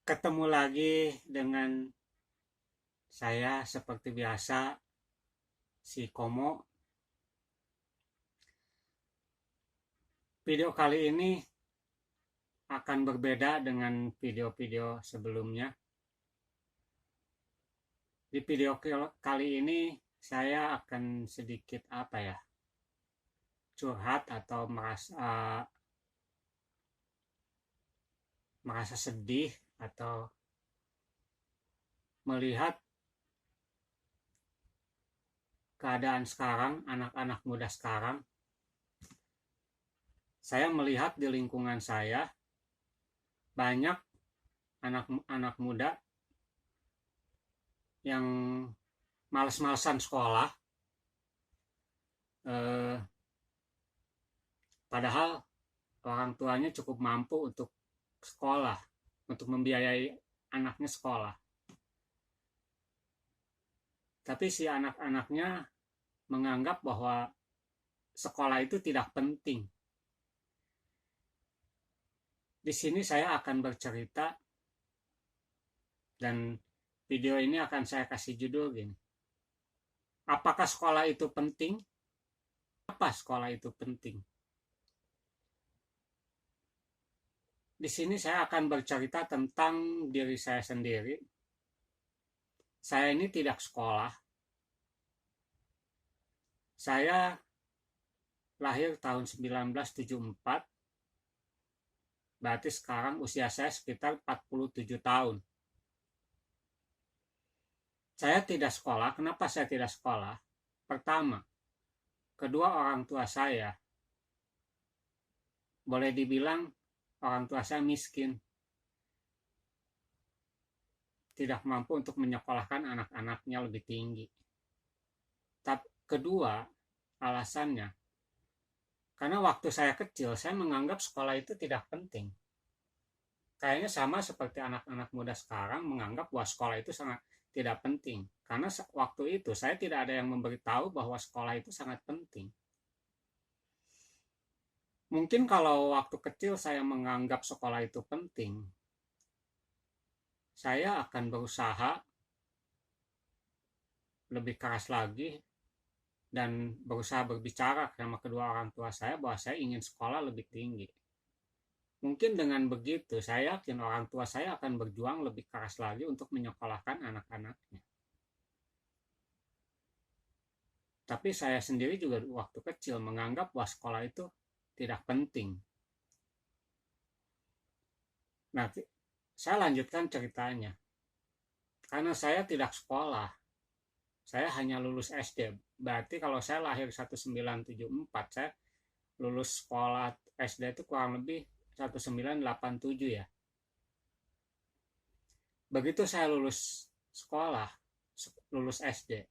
Ketemu lagi dengan saya seperti biasa, si Komo. Video kali ini akan berbeda dengan video-video sebelumnya. Di video kali ini saya akan sedikit curhat atau merasa sedih atau melihat keadaan sekarang, anak-anak muda sekarang. Saya melihat di lingkungan saya banyak anak-anak muda yang males-malesan sekolah, padahal orang tuanya cukup mampu untuk sekolah, untuk membiayai anaknya sekolah. Tapi si anak-anaknya menganggap bahwa sekolah itu tidak penting. Di sini saya akan bercerita, dan video ini akan saya kasih judul gini: apakah sekolah itu penting? Apa sekolah itu penting? Di sini saya akan bercerita tentang diri saya sendiri. Saya ini tidak sekolah. Saya lahir tahun 1974. Berarti sekarang usia saya sekitar 47 tahun. Saya tidak sekolah. Kenapa saya tidak sekolah? Pertama, kedua orang tua saya boleh dibilang orang tua saya miskin, tidak mampu untuk menyekolahkan anak-anaknya lebih tinggi. Tapi kedua alasannya, karena waktu saya kecil saya menganggap sekolah itu tidak penting. Kayaknya sama seperti anak-anak muda sekarang menganggap bahwa sekolah itu sangat tidak penting. Karena waktu itu saya tidak ada yang memberitahu bahwa sekolah itu sangat penting. Mungkin kalau waktu kecil saya menganggap sekolah itu penting, saya akan berusaha lebih keras lagi dan berusaha berbicara sama kedua orang tua saya bahwa saya ingin sekolah lebih tinggi. Mungkin dengan begitu saya yakin orang tua saya akan berjuang lebih keras lagi untuk menyekolahkan anak-anaknya. Tapi saya sendiri juga waktu kecil menganggap bahwa sekolah itu tidak penting. Nah, saya lanjutkan ceritanya. Karena saya tidak sekolah, saya hanya lulus SD. Berarti kalau saya lahir 1974, saya lulus sekolah SD itu kurang lebih 1987 ya. Begitu saya lulus sekolah, lulus SD,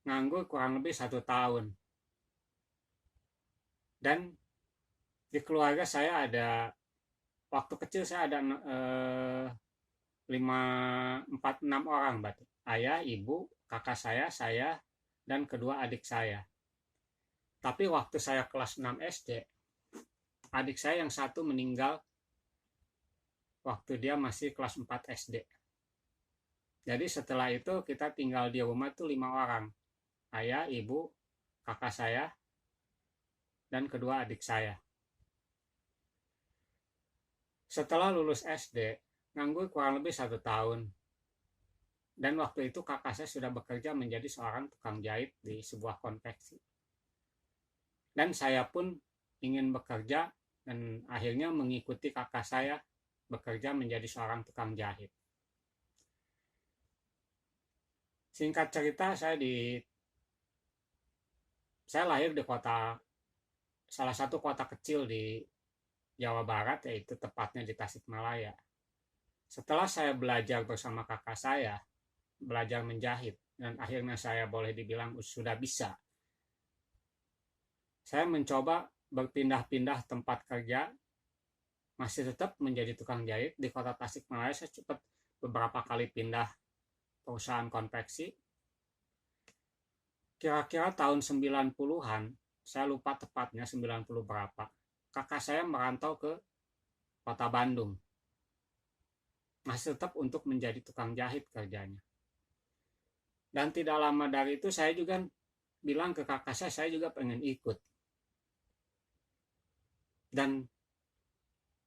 nganggur kurang lebih 1 tahun. Dan di keluarga saya ada, waktu kecil saya ada 6 orang, berarti ayah, ibu, kakak saya, dan kedua adik saya. Tapi waktu saya kelas 6 SD, adik saya yang satu meninggal waktu dia masih kelas 4 SD. Jadi setelah itu kita tinggal di rumah tuh 5 orang. Ayah, ibu, kakak saya, dan kedua adik saya. Setelah lulus SD, nganggur kurang lebih 1 tahun. Dan waktu itu kakak saya sudah bekerja menjadi seorang tukang jahit di sebuah konveksi. Dan saya pun ingin bekerja dan akhirnya mengikuti kakak saya bekerja menjadi seorang tukang jahit. Singkat cerita, saya lahir di salah satu kota kecil di Jawa Barat, yaitu tepatnya di Tasikmalaya. Setelah saya belajar bersama kakak saya, belajar menjahit, dan akhirnya saya boleh dibilang sudah bisa, saya mencoba berpindah-pindah tempat kerja, masih tetap menjadi tukang jahit di kota Tasikmalaya. Saya cepat beberapa kali pindah perusahaan konveksi. Kira-kira tahun 90-an, saya lupa tepatnya 90 berapa, kakak saya merantau ke kota Bandung. Masih tetap untuk menjadi tukang jahit kerjanya. Dan tidak lama dari itu saya juga bilang ke kakak saya juga pengen ikut. Dan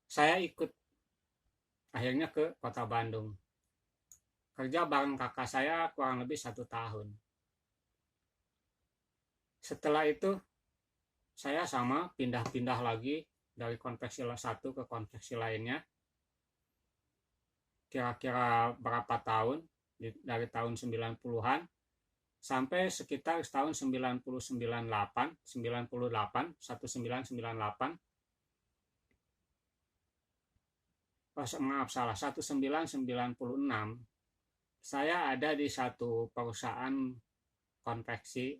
saya ikut akhirnya ke kota Bandung. Kerja bareng kakak saya kurang lebih 1 tahun. Setelah itu saya sama pindah-pindah lagi dari konveksi satu ke konveksi lainnya. Kira-kira berapa tahun, dari tahun 90-an sampai sekitar tahun 1996 saya ada di satu perusahaan konveksi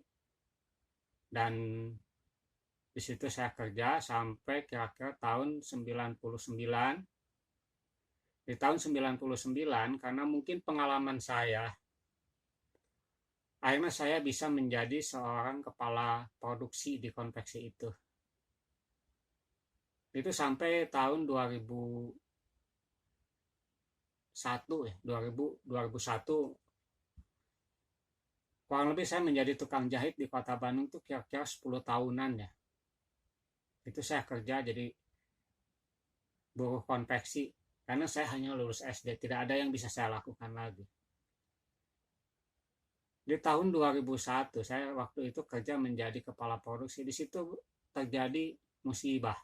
dan di situ saya kerja sampai kira-kira tahun 99. Di tahun 99 karena mungkin pengalaman saya, akhirnya saya bisa menjadi seorang kepala produksi di konveksi itu. Itu sampai tahun 2001 ya, 2001 kurang lebih saya menjadi tukang jahit di kota Bandung tuh kira-kira 10 tahunan ya. Itu saya kerja jadi buruh konveksi karena saya hanya lulus SD, tidak ada yang bisa saya lakukan lagi. Di tahun 2001 saya waktu itu kerja menjadi kepala produksi. Di situ terjadi musibah.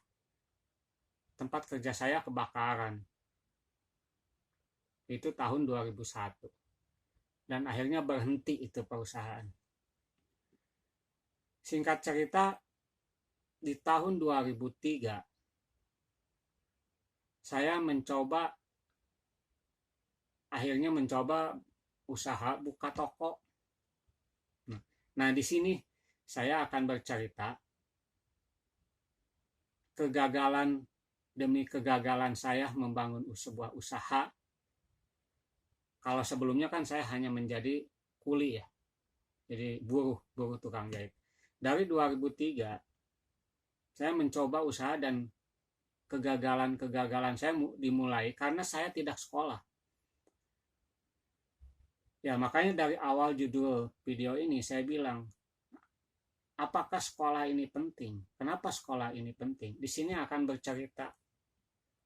Tempat kerja saya kebakaran. Itu tahun 2001. Dan akhirnya berhenti itu perusahaan. Singkat cerita, di tahun 2003 saya akhirnya mencoba usaha buka toko. Nah, di sini saya akan bercerita kegagalan demi kegagalan saya membangun sebuah usaha. Kalau sebelumnya kan saya hanya menjadi kuli ya, jadi buruh tukang jahit. Dari 2003 saya mencoba usaha dan kegagalan saya dimulai karena saya tidak sekolah. Ya, makanya dari awal judul video ini saya bilang, apakah sekolah ini penting? Kenapa sekolah ini penting? Di sini akan bercerita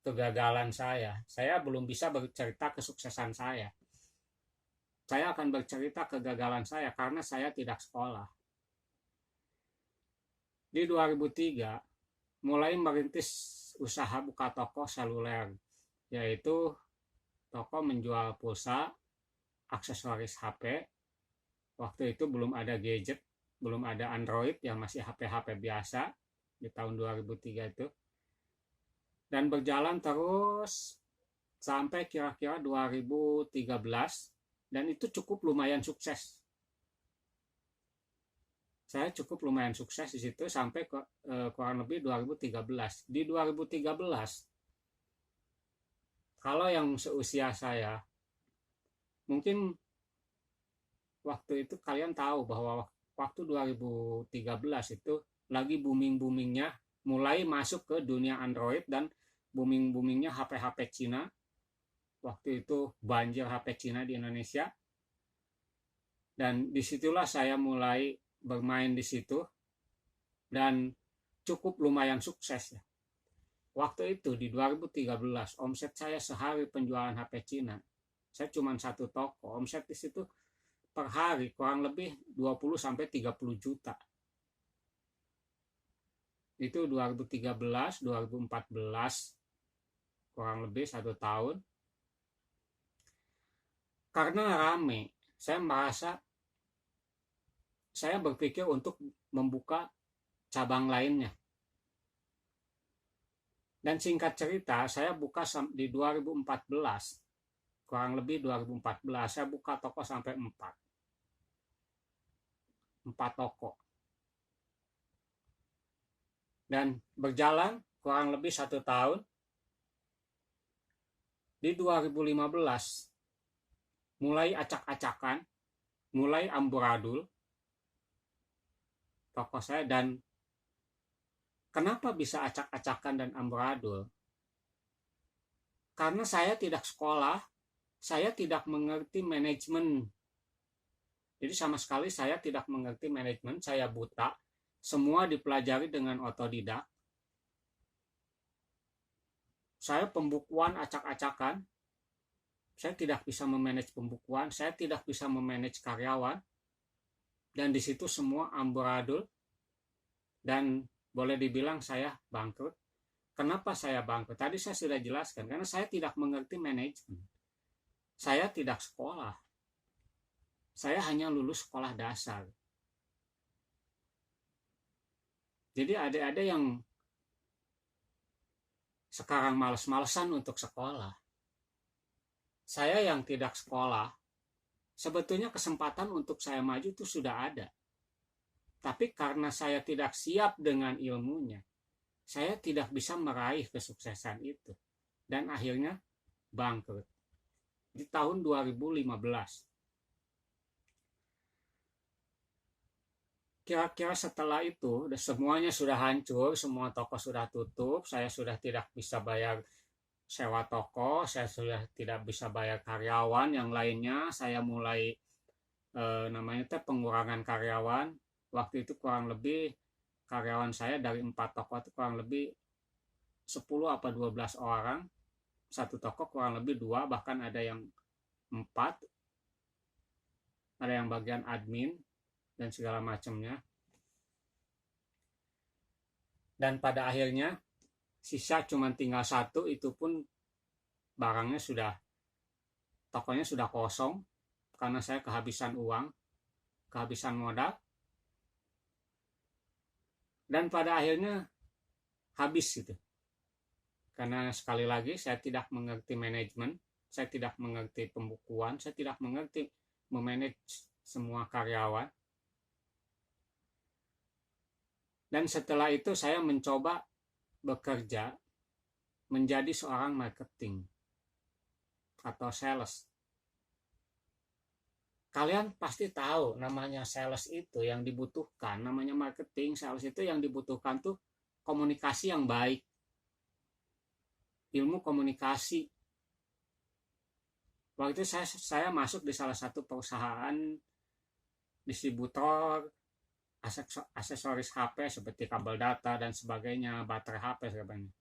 kegagalan saya. Saya belum bisa bercerita kesuksesan saya. Saya akan bercerita kegagalan saya karena saya tidak sekolah. Di 2003 mulai merintis usaha buka toko seluler, yaitu toko menjual pulsa, aksesoris HP. Waktu itu belum ada gadget, belum ada Android, yang masih HP-HP biasa di tahun 2003 itu. Dan berjalan terus sampai kira-kira 2013 dan itu cukup lumayan sukses. Saya cukup lumayan sukses di situ sampai kurang lebih 2013. Di 2013, kalau yang seusia saya, mungkin waktu itu kalian tahu bahwa waktu 2013 itu lagi booming-boomingnya mulai masuk ke dunia Android dan booming-boomingnya HP-HP Cina. Waktu itu banjir HP Cina di Indonesia. Dan disitulah saya mulai bermain di situ dan cukup lumayan sukses ya. Waktu itu di 2013 omset saya sehari penjualan HP Cina, saya cuma satu toko, omset di situ per hari kurang lebih 20 sampai 30 juta. Itu 2013, 2014 kurang lebih 1 tahun. Karena rame, saya berpikir untuk membuka cabang lainnya. Dan singkat cerita, saya buka di 2014, kurang lebih 2014, saya buka toko sampai 4 toko. Dan berjalan kurang lebih 1 tahun. Di 2015, mulai acak-acakan, mulai amburadul toko saya. Dan kenapa bisa acak-acakan dan amburadul? Karena saya tidak sekolah, saya tidak mengerti manajemen. Jadi sama sekali saya tidak mengerti manajemen, saya buta. Semua dipelajari dengan otodidak. Saya pembukuan acak-acakan. Saya tidak bisa memanage pembukuan, saya tidak bisa memanage karyawan. Dan di situ semua amburadul. Dan boleh dibilang saya bangkrut. Kenapa saya bangkrut? Tadi saya sudah jelaskan, karena saya tidak mengerti manajemen. Saya tidak sekolah. Saya hanya lulus sekolah dasar. Jadi ada yang sekarang males-malesan untuk sekolah. Saya yang tidak sekolah, sebetulnya kesempatan untuk saya maju itu sudah ada. Tapi karena saya tidak siap dengan ilmunya, saya tidak bisa meraih kesuksesan itu. Dan akhirnya bangkrut. Di tahun 2015. Kira-kira setelah itu, semuanya sudah hancur, semua toko sudah tutup, saya sudah tidak bisa bayar sewa toko, saya sudah tidak bisa bayar karyawan yang lainnya, saya mulai namanya pengurangan karyawan. Waktu itu kurang lebih karyawan saya dari 4 toko itu kurang lebih 10 apa 12 orang, satu toko kurang lebih 2, bahkan ada yang 4, ada yang bagian admin dan segala macamnya. Dan pada akhirnya sisa cuma tinggal 1, itu pun barangnya sudah, tokonya sudah kosong karena saya kehabisan uang, kehabisan modal. Dan pada akhirnya habis gitu. Karena sekali lagi saya tidak mengerti manajemen, saya tidak mengerti pembukuan, saya tidak mengerti memanage semua karyawan. Dan setelah itu saya mencoba bekerja menjadi seorang marketing atau sales. Kalian pasti tahu namanya sales itu yang dibutuhkan, namanya marketing, sales itu yang dibutuhkan tuh komunikasi yang baik, ilmu komunikasi. Waktu itu saya masuk di salah satu perusahaan distributor aksesoris HP seperti kabel data dan sebagainya, baterai HP sebagainya.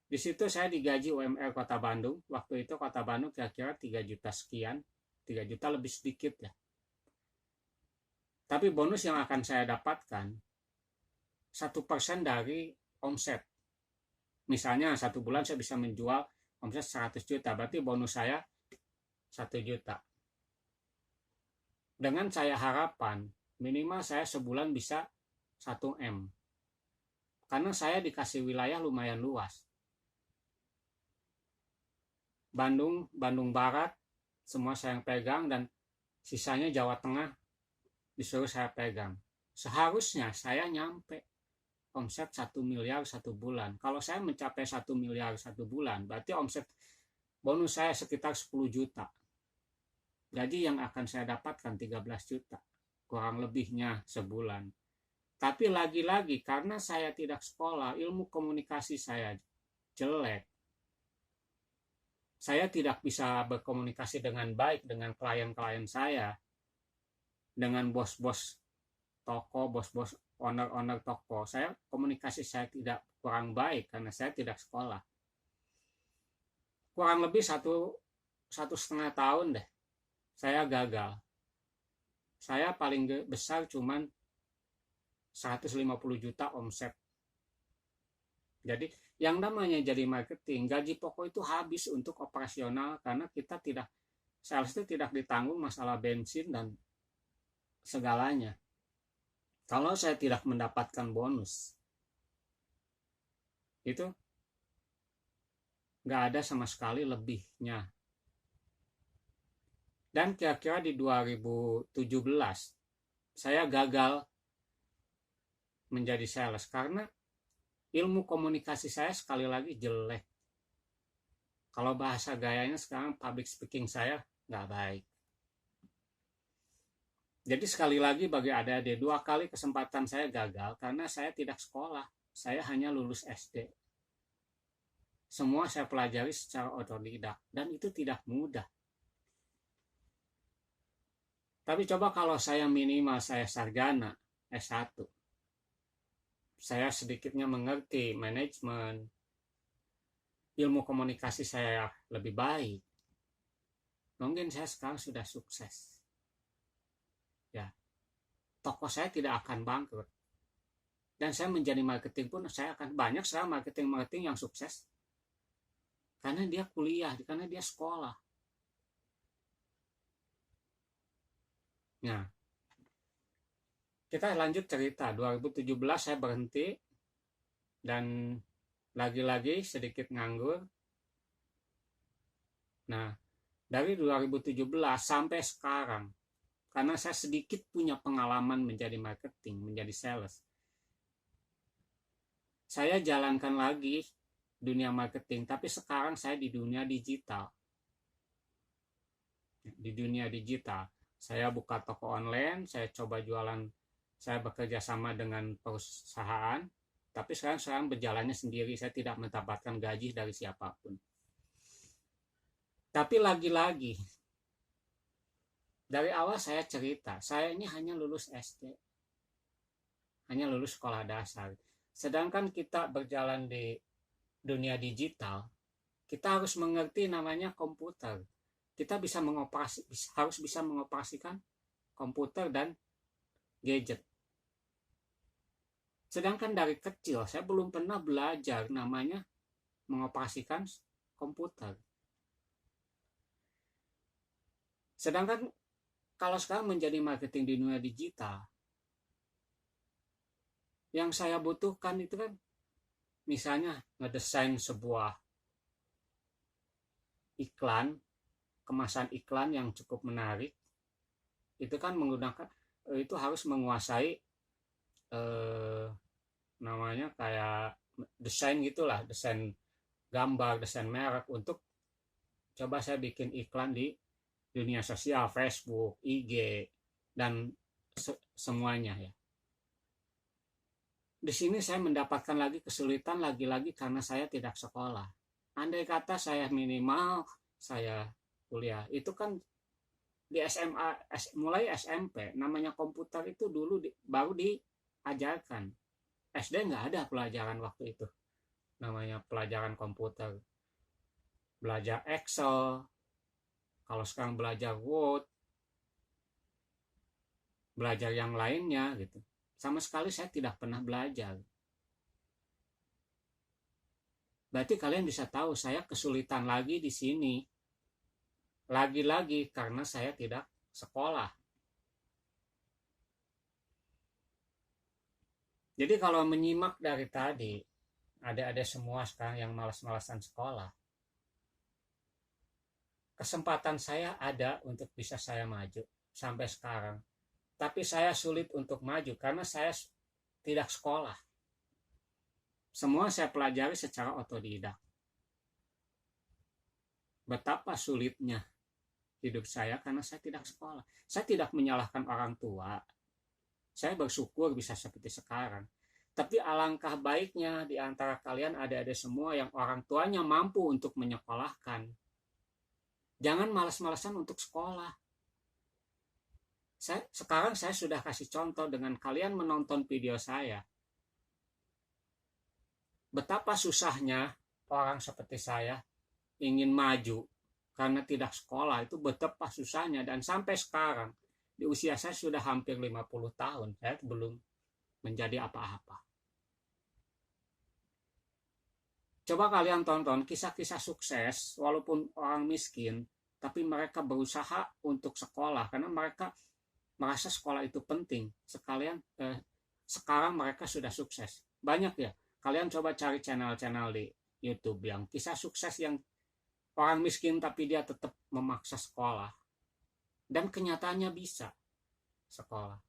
Di situ saya digaji UMR Kota Bandung. Waktu itu Kota Bandung kira-kira 3 juta sekian, 3 juta lebih sedikit ya. Tapi bonus yang akan saya dapatkan 1% dari omset. Misalnya 1 bulan saya bisa menjual omset 100 juta, berarti bonus saya 1 juta. Dengan saya harapan minimal saya sebulan bisa 1 M. Karena saya dikasih wilayah lumayan luas. Bandung Barat, semua saya yang pegang, dan sisanya Jawa Tengah disuruh saya pegang. Seharusnya saya nyampe omset 1 miliar 1 bulan. Kalau saya mencapai 1 miliar 1 bulan, berarti omset bonus saya sekitar 10 juta. Jadi yang akan saya dapatkan 13 juta. Kurang lebihnya sebulan. Tapi lagi-lagi karena saya tidak sekolah, ilmu komunikasi saya jelek. Saya tidak bisa berkomunikasi dengan baik dengan klien-klien saya, dengan bos-bos toko, bos-bos owner-owner toko. Komunikasi saya tidak kurang baik karena saya tidak sekolah. Kurang lebih satu setengah tahun deh, saya gagal. Saya paling besar cuman 150 juta omset. Jadi yang namanya jadi marketing, gaji pokok itu habis untuk operasional karena kita tidak, sales itu tidak ditanggung masalah bensin dan segalanya. Kalau saya tidak mendapatkan bonus, itu nggak ada sama sekali lebihnya. Dan kira-kira di 2017 saya gagal menjadi sales karena ilmu komunikasi saya sekali lagi jelek. Kalau bahasa gayanya sekarang public speaking saya nggak baik. Jadi sekali lagi bagi adik-adik, 2 kali kesempatan saya gagal karena saya tidak sekolah. Saya hanya lulus SD. semua saya pelajari secara otodidak dan itu tidak mudah. Tapi coba kalau saya minimal saya sarjana S1, saya sedikitnya mengerti manajemen, ilmu komunikasi saya lebih baik, mungkin saya sekarang sudah sukses. Ya, toko saya tidak akan bangkrut. Dan saya menjadi marketing pun saya akan banyak sekarang marketing yang sukses. Karena dia kuliah, karena dia sekolah. Nah, kita lanjut cerita. 2017 saya berhenti dan lagi-lagi sedikit nganggur. Nah, dari 2017 sampai sekarang, karena saya sedikit punya pengalaman menjadi marketing, menjadi sales, saya jalankan lagi dunia marketing, tapi sekarang saya di dunia digital. Di dunia digital, saya buka toko online, saya coba jualan, saya bekerja sama dengan perusahaan, tapi sekarang berjalannya sendiri, saya tidak mendapatkan gaji dari siapapun. Tapi lagi-lagi, dari awal saya cerita, saya ini hanya lulus SD, hanya lulus sekolah dasar. Sedangkan kita berjalan di dunia digital, kita harus mengerti namanya komputer. Kita harus bisa mengoperasikan komputer dan gadget. Sedangkan dari kecil saya belum pernah belajar namanya mengoperasikan komputer. Sedangkan kalau sekarang menjadi marketing di dunia digital, yang saya butuhkan itu kan misalnya ngedesain sebuah iklan, kemasan iklan yang cukup menarik, itu kan menggunakan, itu harus menguasai namanya kayak desain gitulah, desain gambar, desain merek, untuk coba saya bikin iklan di dunia sosial, Facebook, IG, dan semuanya ya. Di sini saya mendapatkan lagi kesulitan lagi-lagi karena saya tidak sekolah. Andai kata saya minimal saya kuliah, itu kan di SMA, mulai SMP, namanya komputer itu dulu baru diajarkan. SD nggak ada pelajaran waktu itu, namanya pelajaran komputer. Belajar Excel, kalau sekarang belajar Word, belajar yang lainnya gitu. Sama sekali saya tidak pernah belajar. Berarti kalian bisa tahu saya kesulitan lagi di sini. Lagi-lagi karena saya tidak sekolah. Jadi kalau menyimak dari tadi, ada semua sekarang yang malas-malasan sekolah. Kesempatan saya ada untuk bisa saya maju sampai sekarang. Tapi saya sulit untuk maju karena saya tidak sekolah. Semua saya pelajari secara otodidak. Betapa sulitnya hidup saya karena saya tidak sekolah. Saya tidak menyalahkan orang tua. Saya bersyukur bisa seperti sekarang. Tapi alangkah baiknya di antara kalian ada semua yang orang tuanya mampu untuk menyekolahkan. Jangan malas-malasan untuk sekolah. Sekarang saya sudah kasih contoh dengan kalian menonton video saya. Betapa susahnya orang seperti saya ingin maju karena tidak sekolah, itu betapa susahnya. Dan sampai sekarang, di usia saya sudah hampir 50 tahun, saya belum menjadi apa-apa. Coba kalian tonton kisah-kisah sukses, walaupun orang miskin, tapi mereka berusaha untuk sekolah karena mereka merasa sekolah itu penting. Sekarang mereka sudah sukses. Banyak ya. Kalian coba cari channel-channel di YouTube yang kisah sukses yang orang miskin tapi dia tetap memaksa sekolah. Dan kenyataannya bisa sekolah.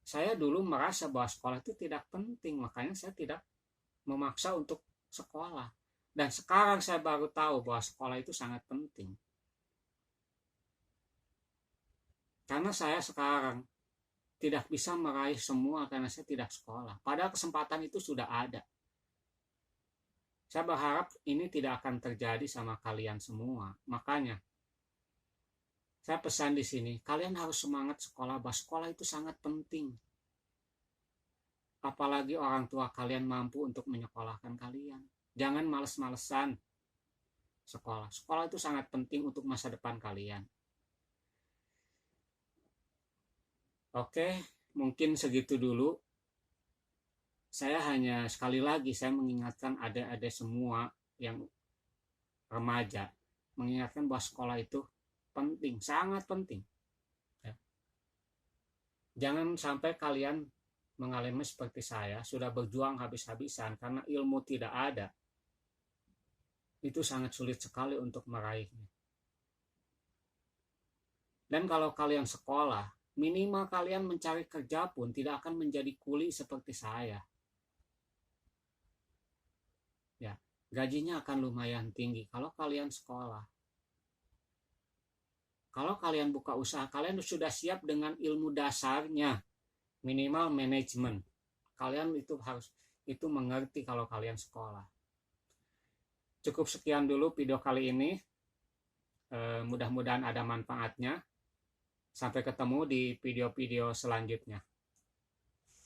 Saya dulu merasa bahwa sekolah itu tidak penting, makanya saya tidak memaksa untuk sekolah. Dan sekarang saya baru tahu bahwa sekolah itu sangat penting. Karena saya sekarang tidak bisa meraih semua karena saya tidak sekolah. Padahal kesempatan itu sudah ada. Saya berharap ini tidak akan terjadi sama kalian semua. Makanya saya pesan di sini, kalian harus semangat sekolah, bahwa sekolah itu sangat penting. Apalagi orang tua kalian mampu untuk menyekolahkan kalian. Jangan males-malesan sekolah. Sekolah itu sangat penting untuk masa depan kalian. Oke, mungkin segitu dulu. Saya hanya sekali lagi saya mengingatkan adik-adik semua yang remaja, mengingatkan bahwa sekolah itu penting, sangat penting. Ya. Jangan sampai kalian mengalami seperti saya, sudah berjuang habis-habisan karena ilmu tidak ada. Itu sangat sulit sekali untuk meraihnya. Dan kalau kalian sekolah, minimal kalian mencari kerja pun tidak akan menjadi kuli seperti saya. Ya, gajinya akan lumayan tinggi kalau kalian sekolah. Kalau kalian buka usaha, kalian sudah siap dengan ilmu dasarnya, minimal manajemen. Kalian itu mengerti kalau kalian sekolah. Cukup sekian dulu video kali ini. Mudah-mudahan ada manfaatnya. Sampai ketemu di video-video selanjutnya.